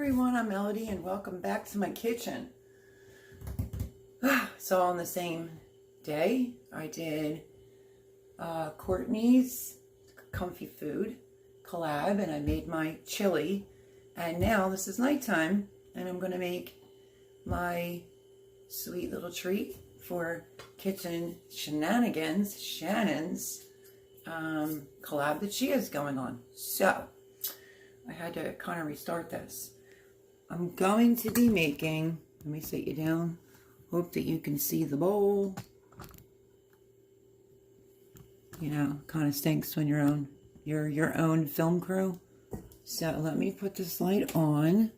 everyone, I'm Melody and welcome back to my kitchen. So on the same day, I did Courtney's Comfy Food collab and I made my chili. And now this is nighttime and I'm going to make my sweet little treat for Kitchen Shenanigans, Shannon's collab that she has going on. So I had to kind of restart this. I'm going to be making, let me sit you down, hope that you can see the bowl. You know, kind of stinks when you're your own film crew. So let me put this light on.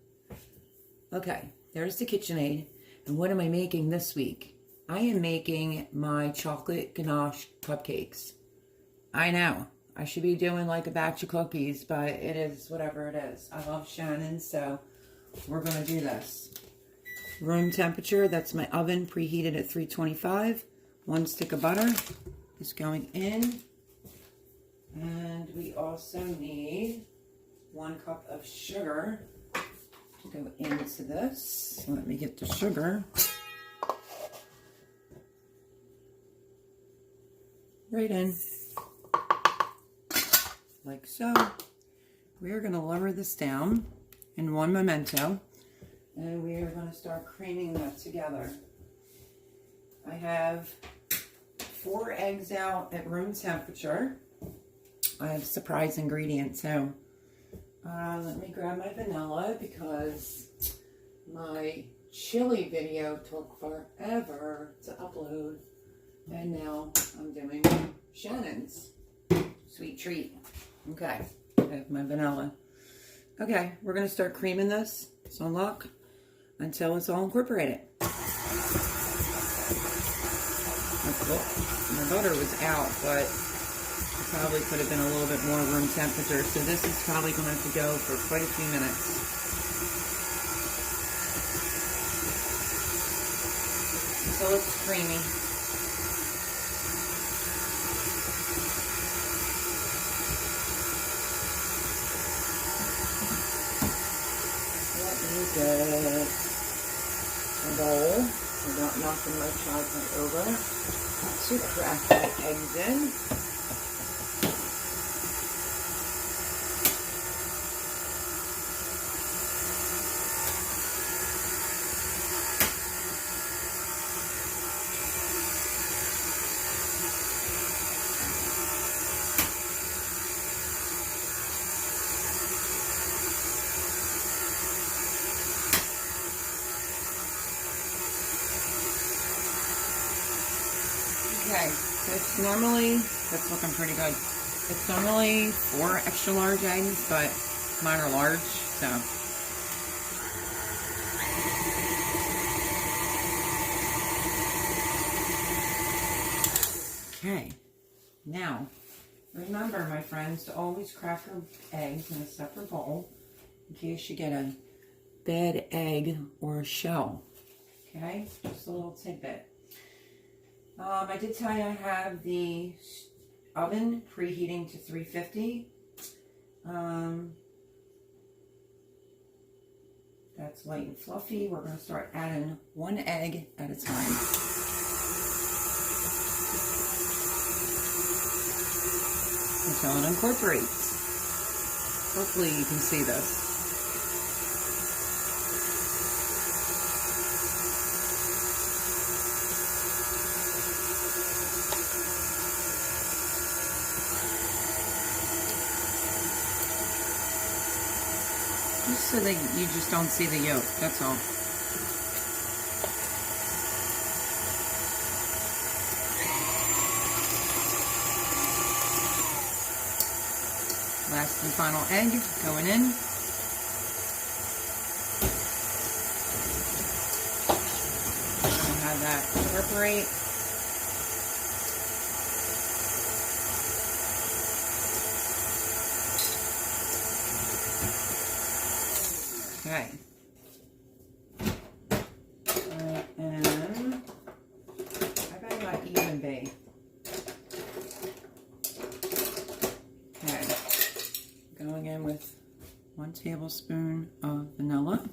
Okay, there's the KitchenAid. And what am I making this week? I am making my chocolate ganache cupcakes. I know, I should be doing like a batch of cookies, but it is whatever it is. I love Shannon, so we're going to do this. Room temperature, that's my oven preheated at 325. 1 stick of butter is going in. And we also need 1 cup of sugar to go into this. Let me get the sugar. Right in. Like so. We're going to lower this down in one memento. And we are going to start creaming that together. I have 4 eggs out at room temperature. I have a surprise ingredient too. Let me grab my vanilla because my chili video took forever to upload. And now I'm doing Shannon's sweet treat. Okay, I have my vanilla. Okay, we're going to start creaming this. It's on lock until it's all incorporated. My butter was out, but it probably could have been a little bit more room temperature. So this is probably going to have to go for quite a few minutes. So it's creamy. Get a bowl without knocking my chocolate over to crack my eggs in. Okay, so it's normally, that's looking pretty good. It's normally 4 extra large eggs, but mine are large, so. Okay, now, remember my friends to always crack your eggs in a separate bowl in case you get a bad egg or a shell. Okay, just a little tidbit. I did tell you I have the oven preheating to 350. That's light and fluffy. We're going to start adding 1 egg at a time. Until it incorporates. Hopefully you can see this. Just so that you just don't see the yolk, that's all. Last and final egg going in. I'll have that incorporate. Okay. And I bet it might even be. Okay. Going in with 1 tablespoon of vanilla.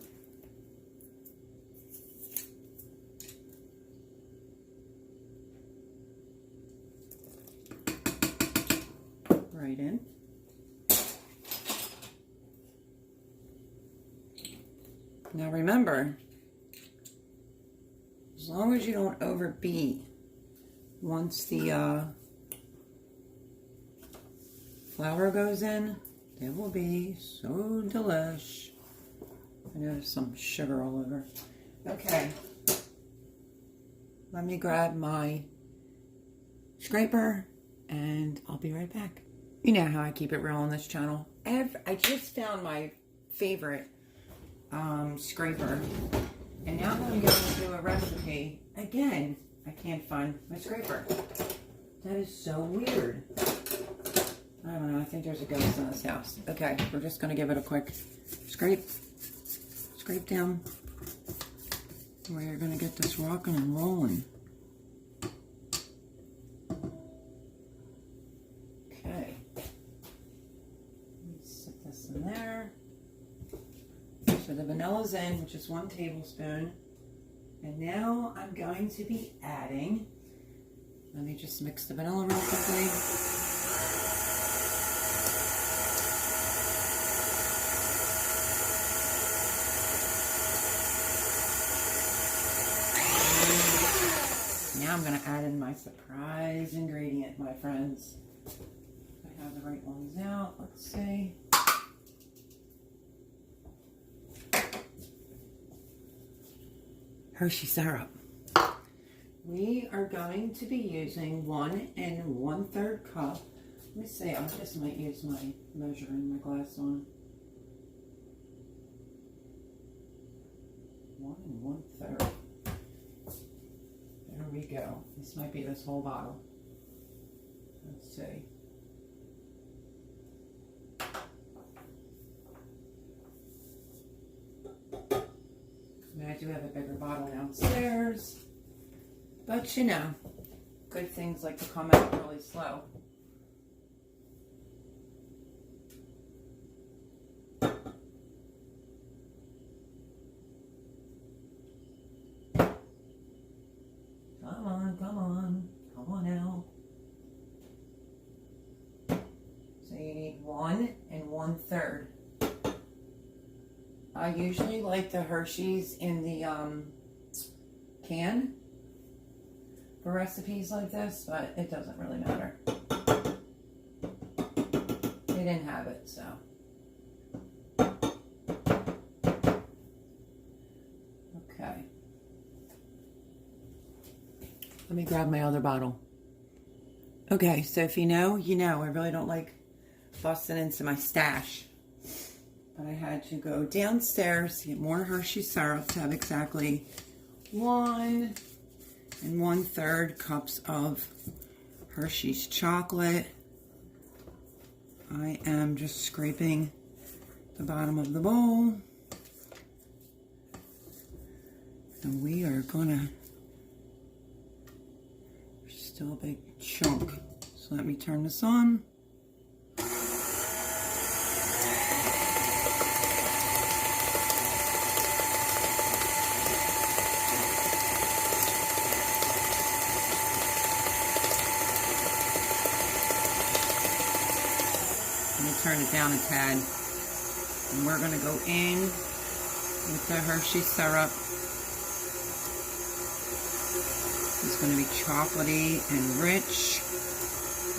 Now remember, as long as you don't overbeat, once the flour goes in, it will be so delish. I know there's some sugar all over. Okay, let me grab my scraper and I'll be right back. You know how I keep it real on this channel. I just found my favorite scraper, and now that I'm going to do a recipe, again, I can't find my scraper. That is so weird. I don't know, I think there's a ghost in this house. Okay, we're just going to give it a quick scrape down. We're going to get this rocking and rolling. Okay. Let me set this in there. So the vanilla's in, which is 1 tablespoon. And now I'm going to be adding, let me just mix the vanilla real quickly. Now I'm going to add in my surprise ingredient, my friends. I have the right ones out. Let's see. Hershey syrup. We are going to be using 1 1/3 cup. Let me see, I just might use my measuring my glass on. 1 1/3. There we go. This might be this whole bottle. Let's see. I do have a bigger bottle downstairs, but you know, good things like to come out really slow. Come on out. So you need 1 1/3. I usually like the Hershey's in the can for recipes like this, but it doesn't really matter. They didn't have it, so. Okay. Let me grab my other bottle. Okay, so if you know, you know. I really don't like busting into my stash. But I had to go downstairs to get more Hershey syrup to have exactly 1 1/3 cups of Hershey's chocolate. I am just scraping the bottom of the bowl. And we are gonna, still a big chunk. So let me turn this on. Turn it down a tad, and we're going to go in with the Hershey syrup. It's going to be chocolatey and rich.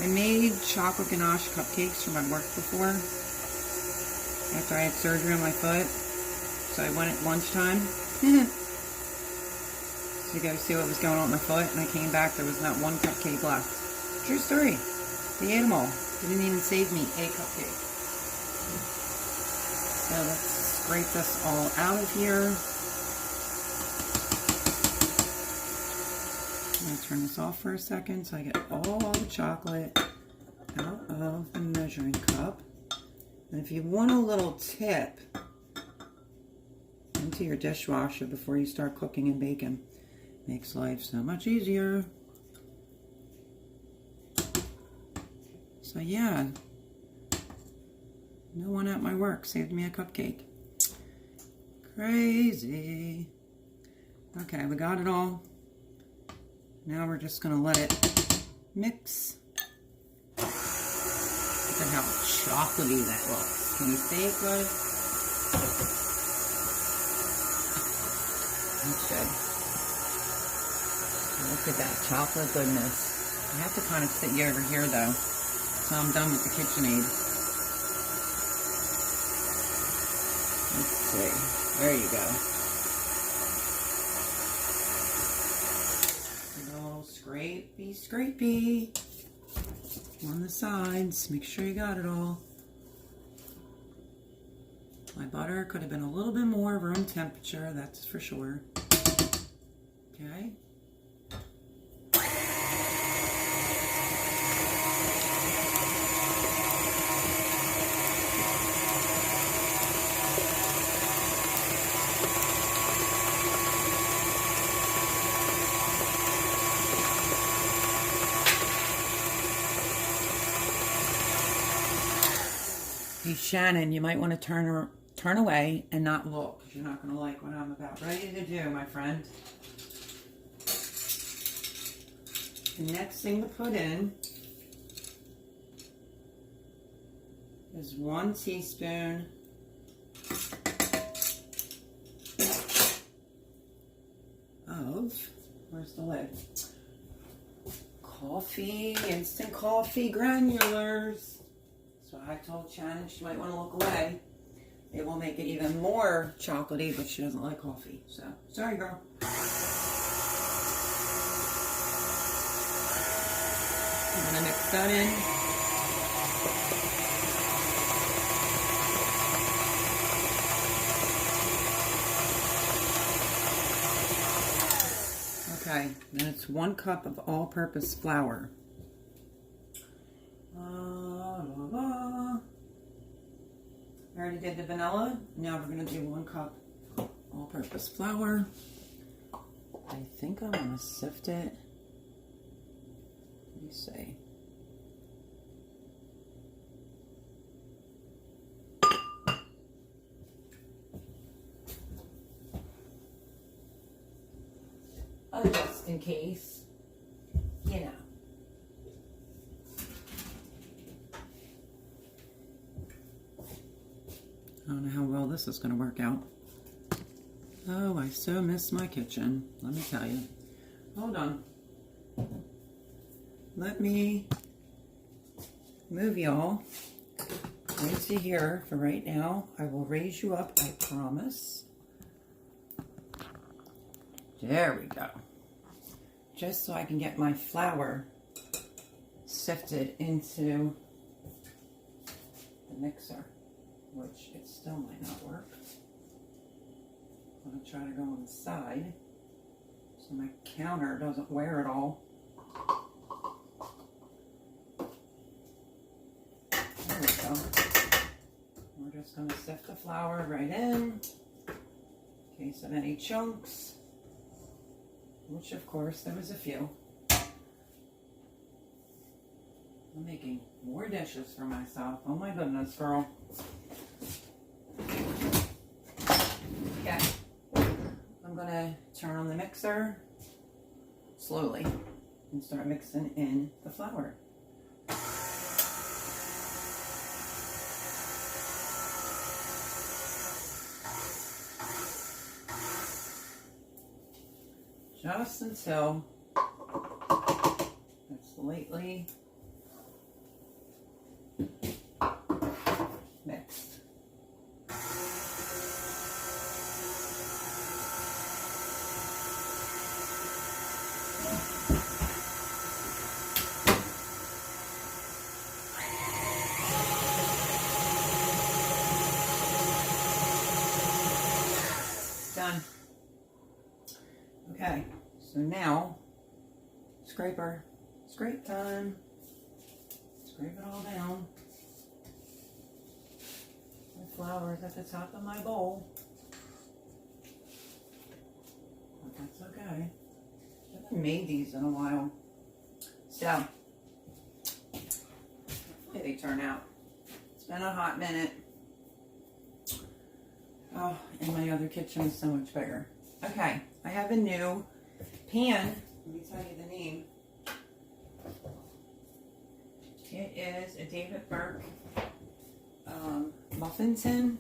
I made chocolate ganache cupcakes for my work before, after I had surgery on my foot, so I went at lunchtime to go see what was going on with my foot, and I came back, there was not 1 cupcake left. True story. They ate them all. They didn't even save me a cupcake. So let's scrape this all out of here. I'm going to turn this off for a second so I get all the chocolate out of the measuring cup. And if you want a little tip into your dishwasher before you start cooking and baking, makes life so much easier. So yeah, no one at my work saved me a cupcake. Crazy. Okay, we got it all. Now we're just gonna let it mix. Look at how chocolatey that looks. Can you see it good? That's good. Look at that chocolate goodness. I have to kind of sit you over here though, so I'm done with the KitchenAid. Let's see. There you go. A little scrapey on the sides. Make sure you got it all. My butter could have been a little bit more room temperature, that's for sure. Okay. Hey Shannon, you might want to turn away and not look, because you're not going to like what I'm about ready to do, my friend. The next thing to put in is 1 teaspoon of, where's the lid? Coffee, instant coffee granulars. So I told Shannon she might want to look away. It will make it even more chocolatey, but she doesn't like coffee. So, sorry girl. I'm going to mix that in. Okay, then it's 1 cup of all-purpose flour. I already did the vanilla. Now we're going to do 1 cup all-purpose flour. I think I'm going to sift it. Let me see. Just in case, you know. I don't know how well this is going to work out. Oh, I so miss my kitchen. Let me tell you. Hold on. Let me move y'all into here for right now. I will raise you up, I promise. There we go. Just so I can get my flour sifted into the mixer, which it still might not work. I'm going to try to go on the side so my counter doesn't wear it all. There we go. We're just going to sift the flour right in case of any chunks, which of course there was a few. I'm making more dishes for myself. Oh my goodness, girl. Okay. I'm going to turn on the mixer slowly and start mixing in the flour. Just until it's lightly mixed. Done. Okay, so now scrape time. Scrape it all down. The flour is at the top of my bowl. But that's okay. I haven't made these in a while. So, hopefully they turn out. It's been a hot minute. Oh, and my other kitchen is so much bigger. Okay, I have a new pan. Let me tell you the name. It is a David Burke muffin tin.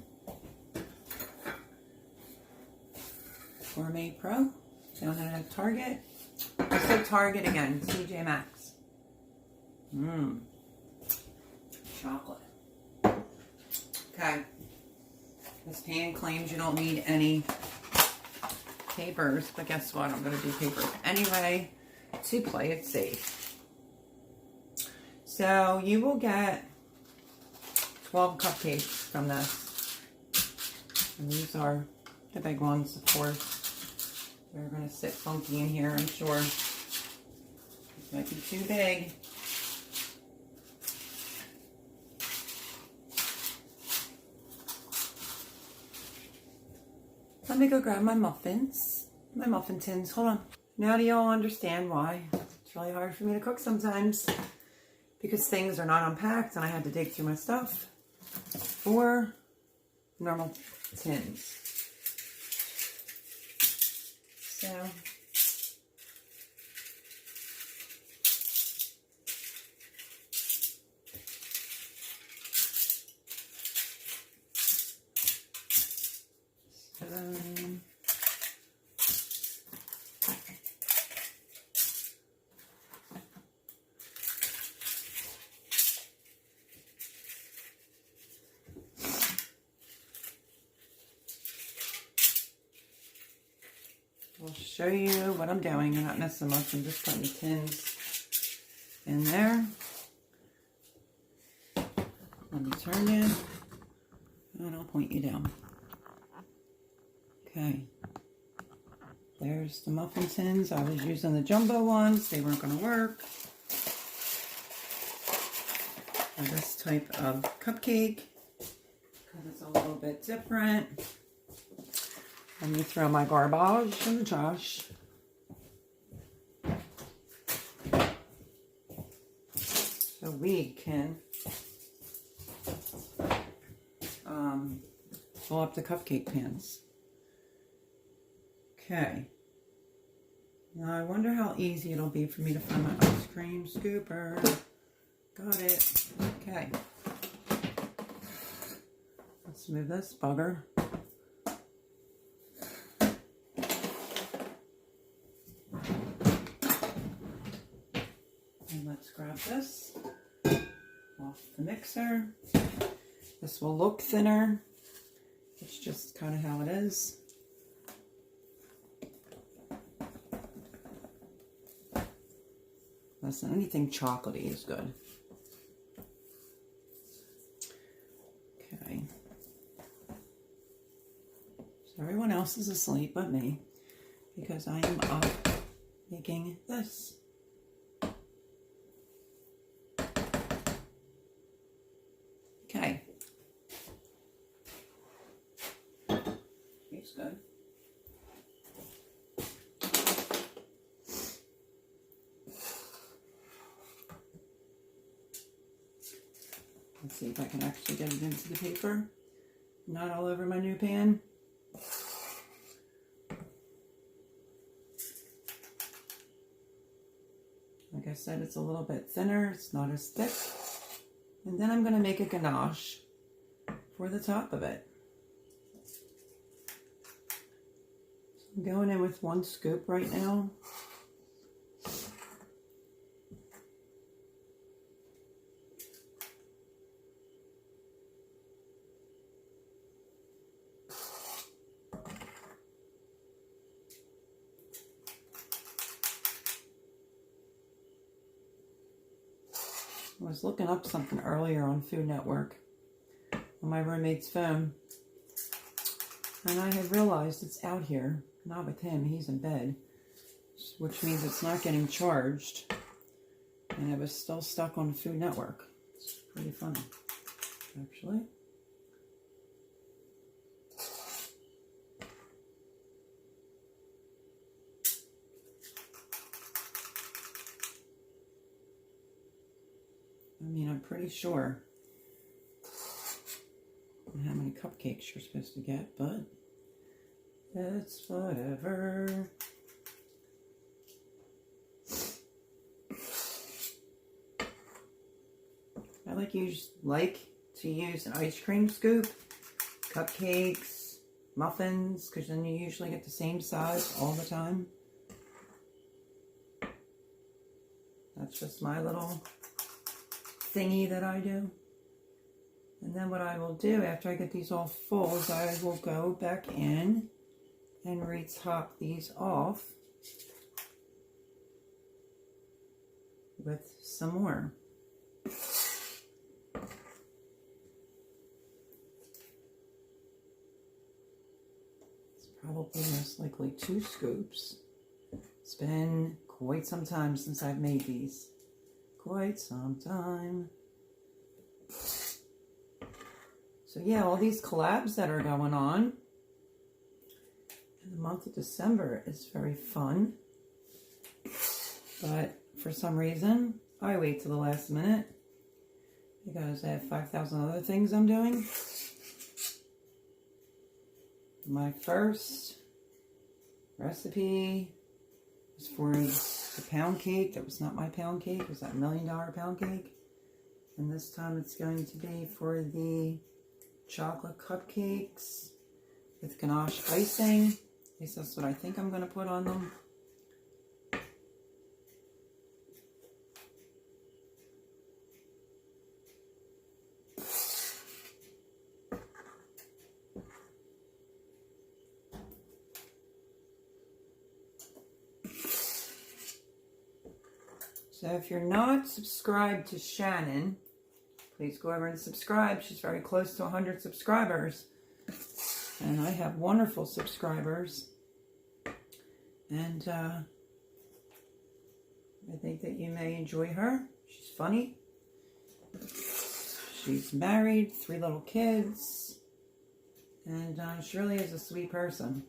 Gourmet Pro. Found it at Target. I said Target again. TJ Maxx. Chocolate. Okay. This pan claims you don't need any papers, but guess what? I'm going to do papers anyway to play it safe. So you will get 12 cupcakes from this. And these are the big ones, of course. They're going to sit funky in here, I'm sure. This might be too big. Let me go grab my muffins, my muffin tins. Hold on. Now do y'all understand why it's really hard for me to cook sometimes? Because things are not unpacked and I had to dig through my stuff for normal tins. So, I'll show you what I'm doing. I'm not messing much. I'm just putting the tins in there. Let me turn in, and I'll point you down. Okay. There's the muffin tins. I was using the jumbo ones. They weren't going to work. For this type of cupcake, because it's a little bit different. Let me throw my garbage in the trash. So we can fill up the cupcake pans. Okay. Now I wonder how easy it'll be for me to find my ice cream scooper. Got it. Okay. Let's move this bugger. And let's grab this off the mixer. This will look thinner. It's just kind of how it is. Listen, anything chocolatey is good. Okay. So everyone else is asleep but me, because I am up making this. Okay. Tastes good. Let's see if I can actually get it into the paper. Not all over my new pan. Like I said, it's a little bit thinner. It's not as thick. And then I'm going to make a ganache for the top of it. So I'm going in with 1 scoop right now. I was looking up something earlier on Food Network on my roommate's phone, and I had realized it's out here. Not with him, he's in bed, which means it's not getting charged, and it was still stuck on Food Network. It's pretty funny, actually. I mean, I'm pretty sure how many cupcakes you're supposed to get, but it's whatever. I like to use an ice cream scoop, cupcakes, muffins, because then you usually get the same size all the time. That's just my little thingy that I do. And then what I will do after I get these all full is I will go back in and retop these off with some more. It's probably most likely 2 scoops. It's been quite some time since I've made these. Quite some time. So yeah, all these collabs that are going on in the month of December is very fun. But for some reason, I wait till the last minute because I have 5,000 other things I'm doing. My first recipe was for the pound cake. That was not my pound cake. It was that $1 million pound cake. And this time it's going to be for the chocolate cupcakes with ganache icing. At least that's what I think I'm going to put on them. So if you're not subscribed to Shannon, please go over and subscribe. She's very close to 100 subscribers. And I have wonderful subscribers. And I think that you may enjoy her. She's funny. She's married, 3 little kids. And she really is a sweet person.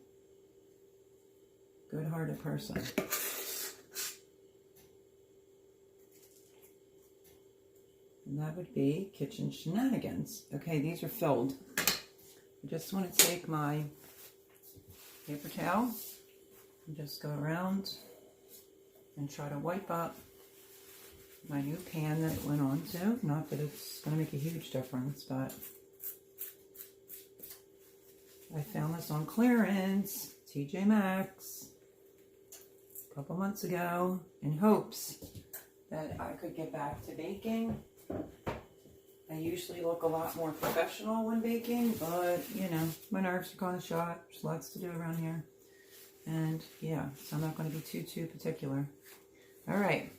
Good-hearted person. And that would be kitchen shenanigans. Okay, these are filled. I just want to take my paper towel and just go around and try to wipe up my new pan that it went on to. Not that it's going to make a huge difference, but I found this on clearance, TJ Maxx, a couple months ago in hopes that I could get back to baking. I usually look a lot more professional when baking, but, you know, my nerves are kind of shot. There's lots to do around here. And, yeah, so I'm not going to be too particular. All right.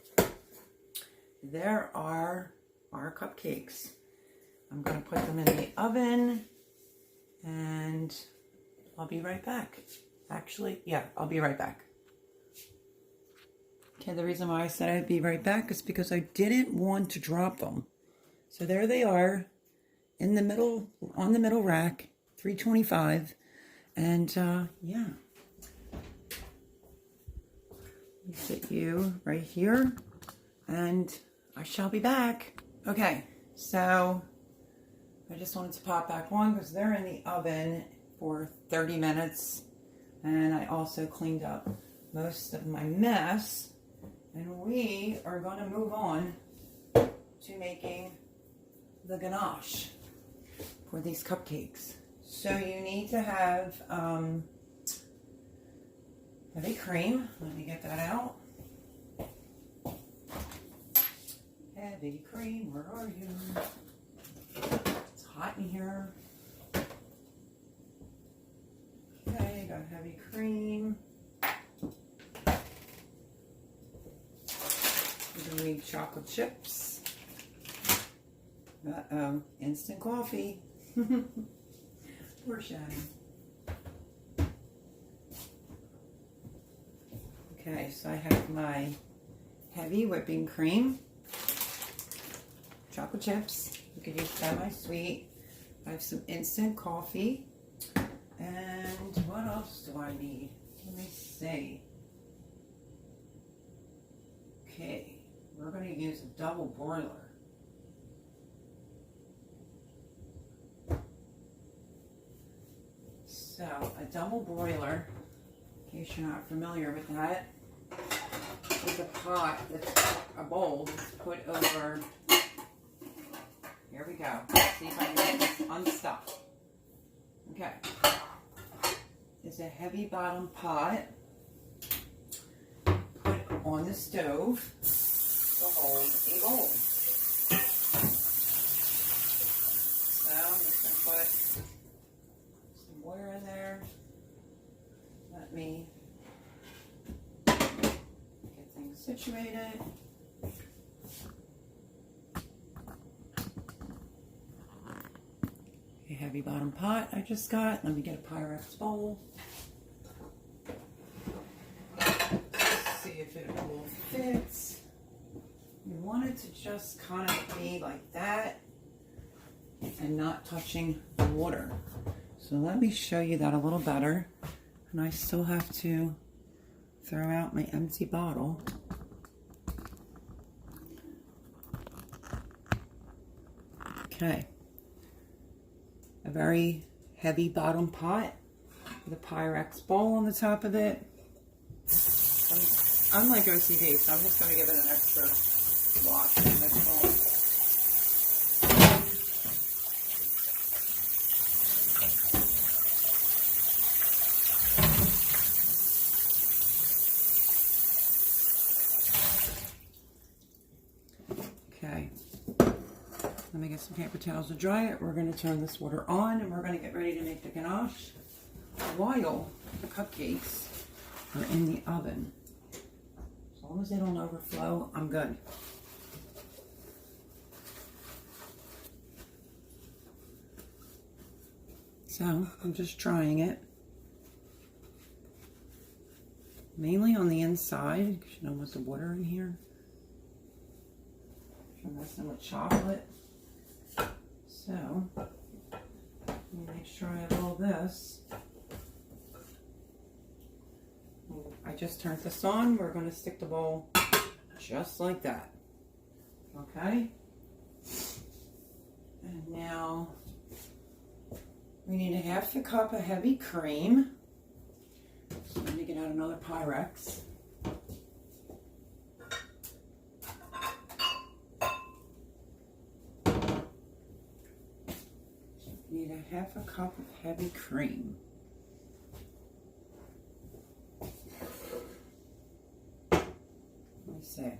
There are our cupcakes. I'm going to put them in the oven, and I'll be right back. Actually, yeah, I'll be right back. Okay, the reason why I said I'd be right back is because I didn't want to drop them. So there they are in the middle, on the middle rack, $3.25. And yeah, sit you right here, and I shall be back. Okay, so I just wanted to pop back on because they're in the oven for 30 minutes. And I also cleaned up most of my mess. And we are going to move on to making the ganache for these cupcakes. So you need to have heavy cream. Let me get that out. Heavy cream, where are you? It's hot in here. Okay, got heavy cream. We're going to need chocolate chips. Uh-oh, instant coffee. Poor Shannon. Okay, so I have my heavy whipping cream, chocolate chips. You could use semi-sweet. I have some instant coffee. And what else do I need? Let me see. Okay. We're going to use a double boiler. So, a double broiler, in case you're not familiar with that, is a pot, that's a bowl that's put over, here we go. Let's see if I can get this unstuck. Okay. is a heavy bottom pot. Put on the stove to hold a bowl. So I'm just going to put some water in there. Let me get things situated. A heavy bottom pot I just got. Let me get a Pyrex bowl. See if it will fit. You want it to just kind of be like that and not touching the water. So let me show you that a little better. And I still have to throw out my empty bottle. Okay. A very heavy bottom pot with a Pyrex bowl on the top of it. I'm like OCD, so I'm just going to give it an extra wash in this bowl. Okay. Let me get some paper towels to dry it. We're going to turn this water on and we're going to get ready to make the ganache while the cupcakes are in the oven. As long as they don't overflow, I'm good. So I'm just drying it. Mainly on the inside, because you don't want the water in here. I'm messing with chocolate. So, let me make sure I have all this. I just turned this on. We're going to stick the bowl just like that. Okay? And now, we need a half a cup of heavy cream. So let me get out another Pyrex. Need a half a cup of heavy cream. Let me see. I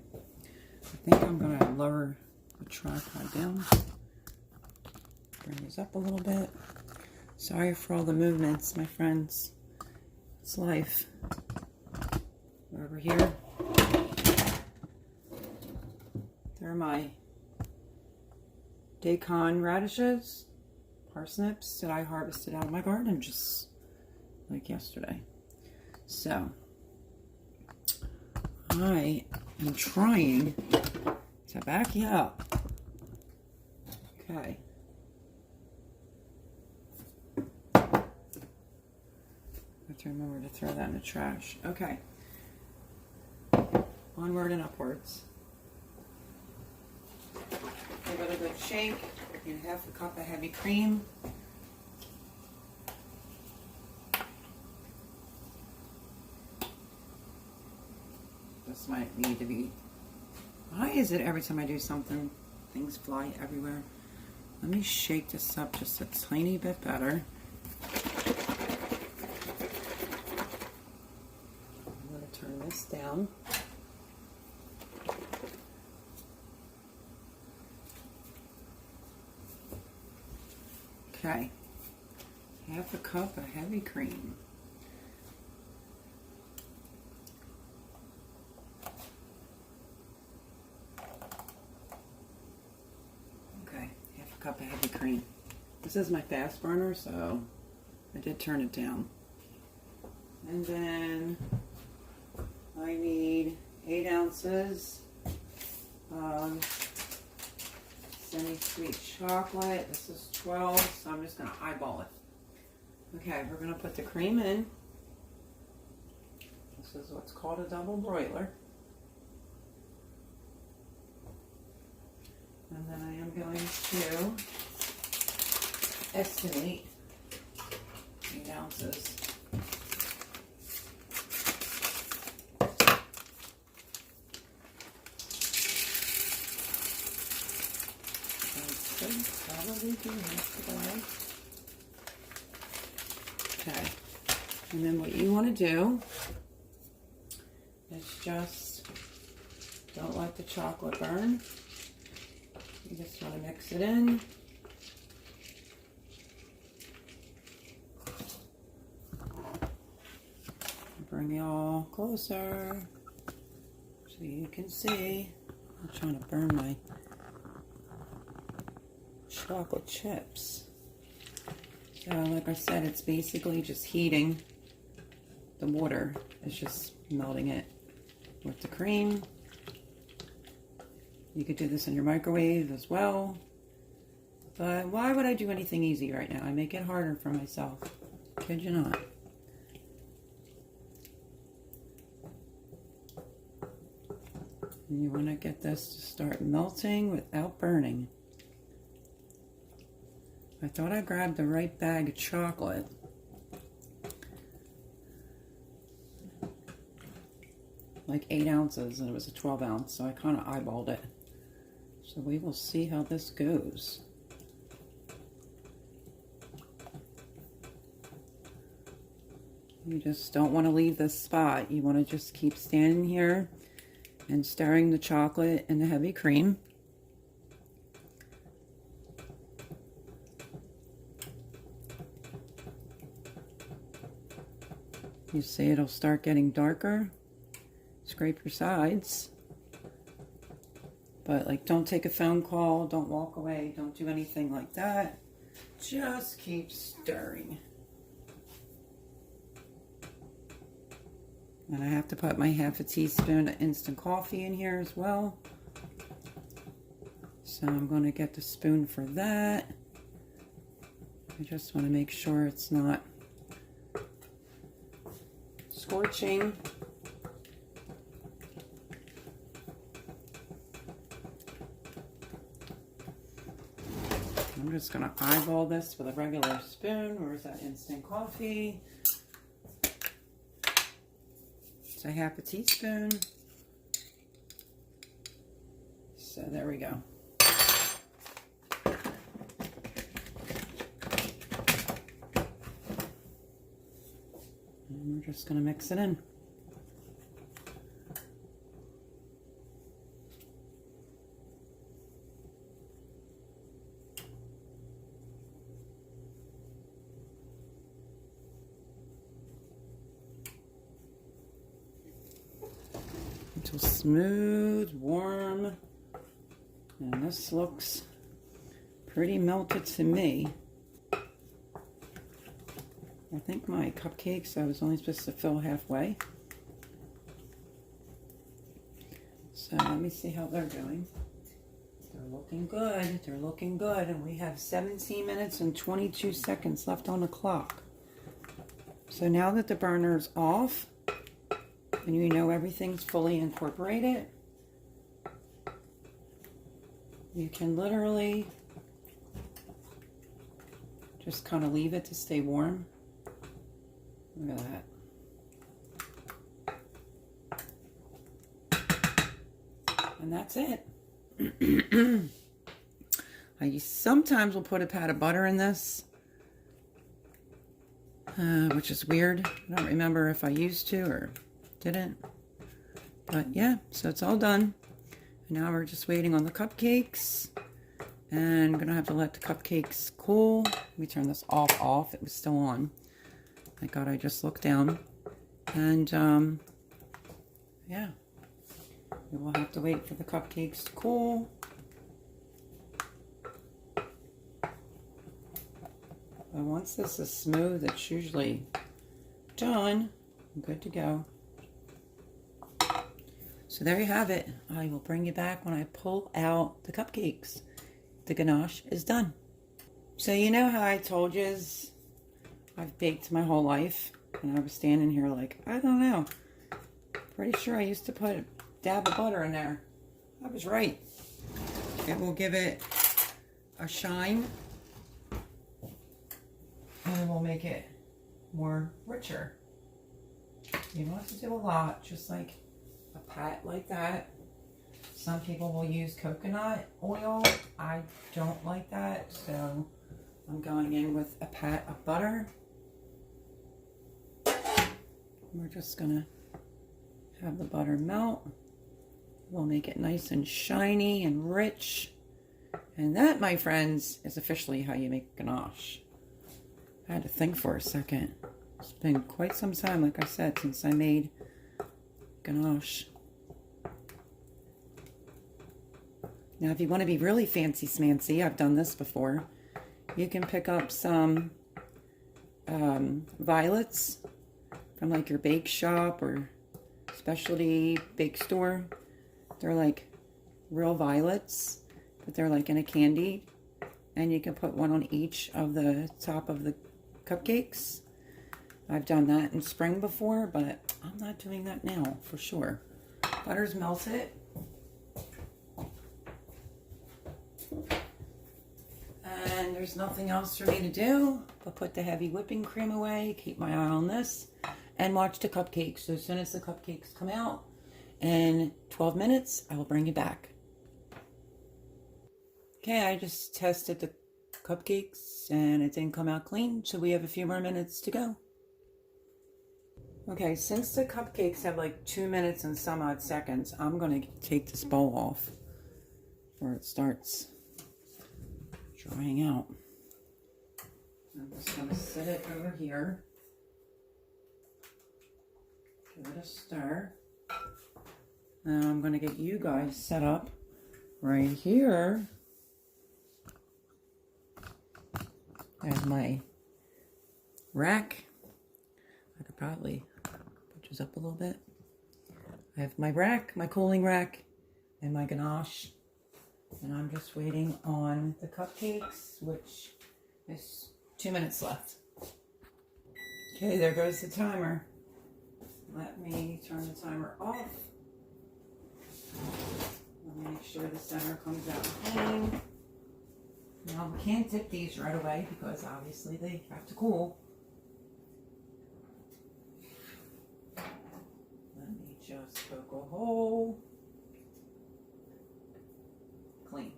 think I'm going to lower the tripod down. Bring these up a little bit. Sorry for all the movements, my friends. It's life. We're over here. There are my daikon radishes. Parsnips that I harvested out of my garden just like yesterday. So I am trying to back you up. Okay. I have to remember to throw that in the trash. Okay. Onward and upwards. Give it a good shake. And half a cup of heavy cream. This might need to be... Why is it every time I do something, things fly everywhere? Let me shake this up just a tiny bit better. I'm going to turn this down. Okay, half a cup of heavy cream. Okay, half a cup of heavy cream. This is my fast burner, so I did turn it down. And then I need 8 ounces of semi-sweet chocolate. This is 12, so I'm just going to eyeball it. Okay, we're going to put the cream in. This is what's called a double broiler. And then I am going to estimate 8 ounces. Probably do this today. Okay. And then what you want to do is just don't let the chocolate burn. You just want to mix it in. Bring it all closer so you can see. I'm trying to burn my chocolate chips. So like I said, it's basically just heating the water. It's just melting it with the cream. You could do this in your microwave as well. But why would I do anything easy right now? I make it harder for myself. Kid you not. And you want to get this to start melting without burning. I thought I grabbed the right bag of chocolate. Like 8 ounces, and it was a 12 ounce, so I kind of eyeballed it. So we will see how this goes. You just don't want to leave this spot. You want to just keep standing here and stirring the chocolate and the heavy cream. You see it'll start getting darker. Scrape your sides. But like, don't take a phone call, don't walk away, don't do anything like that. Just keep stirring. And I have to put my ½ teaspoon of instant coffee in here as well. So I'm going to get the spoon for that. I just want to make sure it's not scorching. I'm just going to eyeball this with a regular spoon. Where's that instant coffee? It's a ½ teaspoon. So there we go. And we're just going to mix it in. Until smooth, warm, and this looks pretty melted to me. I think my cupcakes, I was only supposed to fill halfway. So let me see how they're doing. They're looking good. They're looking good. And we have 17 minutes and 22 seconds left on the clock. So now that the burner is off, and you know everything's fully incorporated, you can literally just kind of leave it to stay warm. Look at that. And that's it. I sometimes will put a pat of butter in this, which is weird. I don't remember if I used to or didn't. But yeah, so it's all done. And now we're just waiting on the cupcakes. And I'm going to have to let the cupcakes cool. Let me turn this off. It was still on. Thank God I just looked down. And yeah, we will have to wait for the cupcakes to cool. But once this is smooth, it's usually done. I'm good to go. So there you have it. I will bring you back when I pull out the cupcakes. The ganache is done. So you know how I told you I've baked my whole life, and I was standing here like, I don't know. Pretty sure I used to put a dab of butter in there. I was right. It will give it a shine, and it will make it more richer. You don't have to do a lot, just like a pat like that. Some people will use coconut oil. I don't like that, so I'm going in with a pat of butter. We're just gonna have the butter melt. We'll make it nice and shiny and rich. And that, my friends, is officially how you make ganache. I had to think for a second. It's been quite some time, like I said, since I made ganache. Now, if you want to be really fancy smancy, I've done this before. You can pick up some violets from like your bake shop or specialty bake store. They're like real violets, but they're like in a candy. And you can put one on each of the top of the cupcakes. I've done that in spring before, but I'm not doing that now for sure. Butter's melted. And there's nothing else for me to do but put the heavy whipping cream away, keep my eye on this, and watch the cupcakes. So as soon as the cupcakes come out, in 12 minutes, I will bring you back. Okay, I just tested the cupcakes and it didn't come out clean, so we have a few more minutes to go. Okay, since the cupcakes have like 2 minutes and some odd seconds, I'm going to take this bowl off before it starts drying out. I'm just going to set it over here. Give it a stir. Now I'm going to get you guys set up right here. There's my rack. I could probably put this up a little bit. I have my rack, my cooling rack, and my ganache. And I'm just waiting on the cupcakes, which is 2 minutes left. Okay, there goes the timer. Let me turn the timer off. Let me make sure the center comes out clean. Now, we can't dip these right away because obviously they have to cool. Let me just poke a hole. Clean.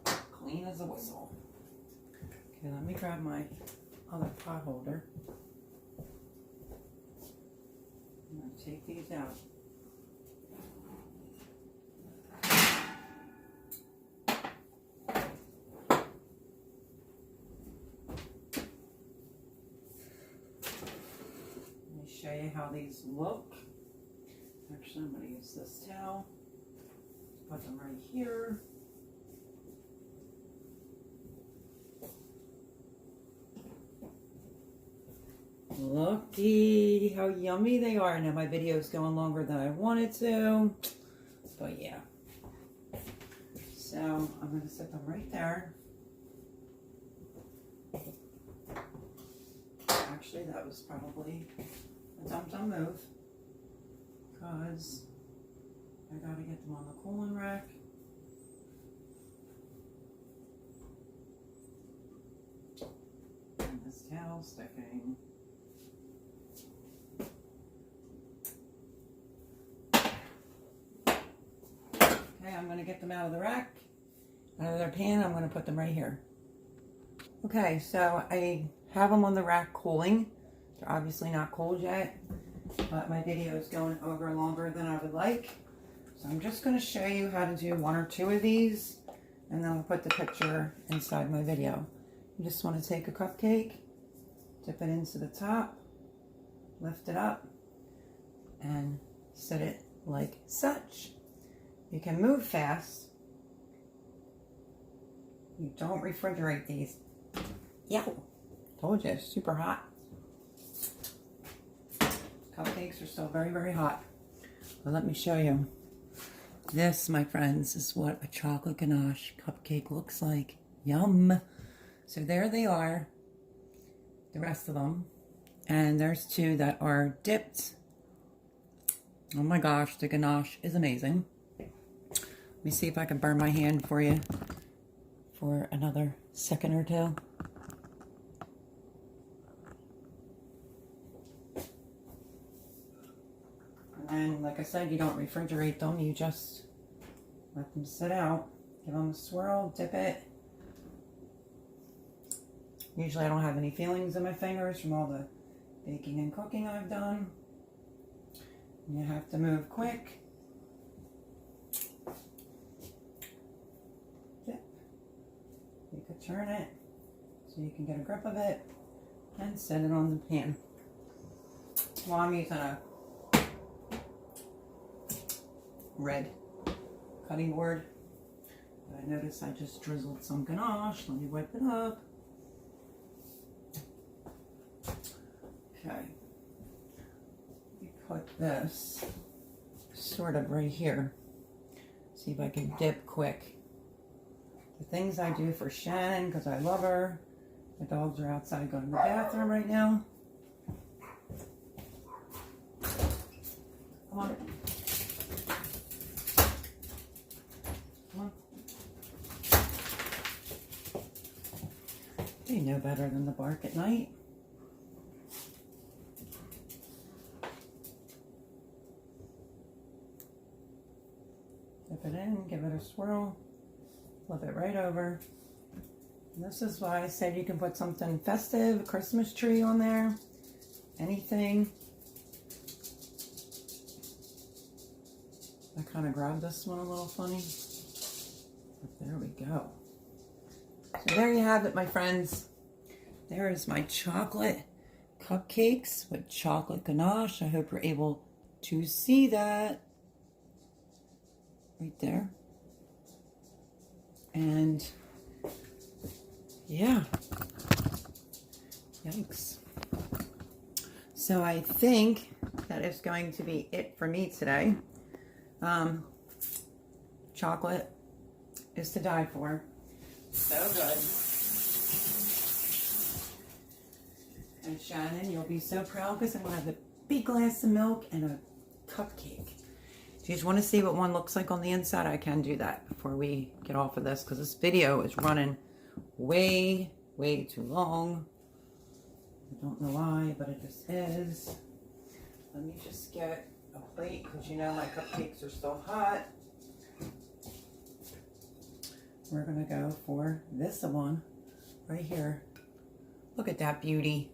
Clean as a whistle. Okay, let me grab my other pot holder. I'm going to take these out. Show you how these look. Actually, I'm going to use this towel. Put them right here. Looky how yummy they are. Now my video is going longer than I wanted to, but yeah. So I'm going to set them right there. Actually, that was probably a dumb move because I got to get them on the cooling rack. And this towel sticking. Okay, I'm going to get them out of the rack, out of their pan. I'm going to put them right here. Okay, so I have them on the rack cooling. They're obviously not cold yet, but my video is going over longer than I would like. So I'm just going to show you how to do 1 or 2 of these, and then I'll put the picture inside my video. You just want to take a cupcake, dip it into the top, lift it up, and set it like such. You can move fast. You don't refrigerate these. Yeah, told you, it's super hot. Cupcakes are still very, very hot. Well, let me show you. This, my friends, is what a chocolate ganache cupcake looks like. Yum. So there they are, the rest of them. And there's 2 that are dipped. Oh my gosh, the ganache is amazing. Let me see if I can burn my hand for you for another second or 2. And like I said, you don't refrigerate them, you just let them sit out, give them a swirl, dip it. Usually I don't have any feelings in my fingers from all the baking and cooking I've done. You have to move quick. Dip. You could turn it so you can get a grip of it and set it on the pan. Well, I'm using a red cutting board. I noticed I just drizzled some ganache. Let me wipe it up. Okay. We put this sort of right here. See if I can dip quick. The things I do for Shannon because I love her. The dogs are outside going to the bathroom right now. Come on. Come on. They know better than to bark at night. Dip it in, give it a swirl, flip it right over. And this is why I said you can put something festive, a Christmas tree on there, anything. I kind of grabbed this one a little funny, but there we go. So there you have it, my friends. There is my chocolate cupcakes with chocolate ganache. I hope you're able to see that right there. And yeah, yikes. So I think that is going to be it for me today. Chocolate is to die for. So good. And Shannon, you'll be so proud because I'm going to have a big glass of milk and a cupcake. If you just want to see what one looks like on the inside, I can do that before we get off of this because this video is running way too long. I don't know why, but it just is. Let me just get a plate because you know my cupcakes are still hot. We're going to go for this one right here. Look at that beauty.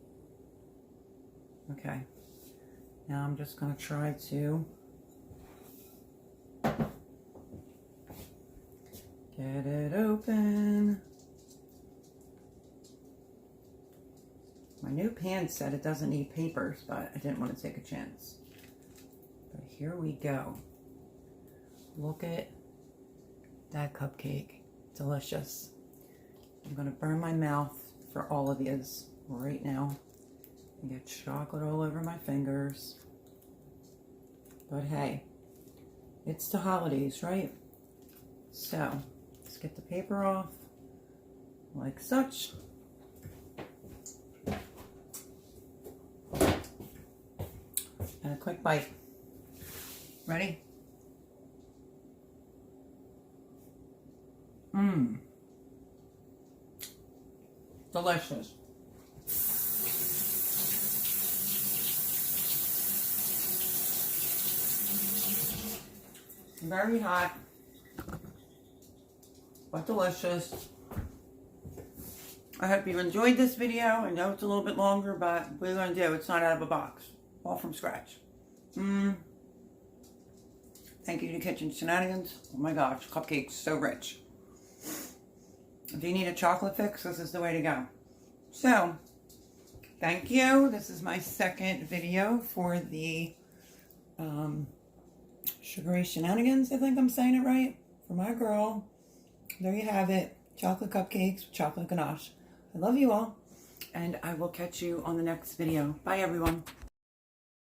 Okay. Now I'm just going to try to get it open. My new pan said it doesn't need papers, but I didn't want to take a chance. But here we go. Look at that cupcake. Delicious. I'm going to burn my mouth for all of these right now. I get chocolate all over my fingers. But hey, it's the holidays, right? So, let's get the paper off like such. And a quick bite. Ready? Mmm. Delicious. Very hot, but delicious. I hope you enjoyed this video. I know it's a little bit longer, but what are you going to do? It's not out of a box. All from scratch. Thank you to Kitchen Shenanigans. Oh my gosh, cupcakes, so rich. If you need a chocolate fix, this is the way to go. So, thank you. This is my second video for the Sugary Shenanigans. I think I'm saying it right. For my girl. There you have it. Chocolate cupcakes with chocolate ganache. I love you all. And I will catch you on the next video. Bye, everyone.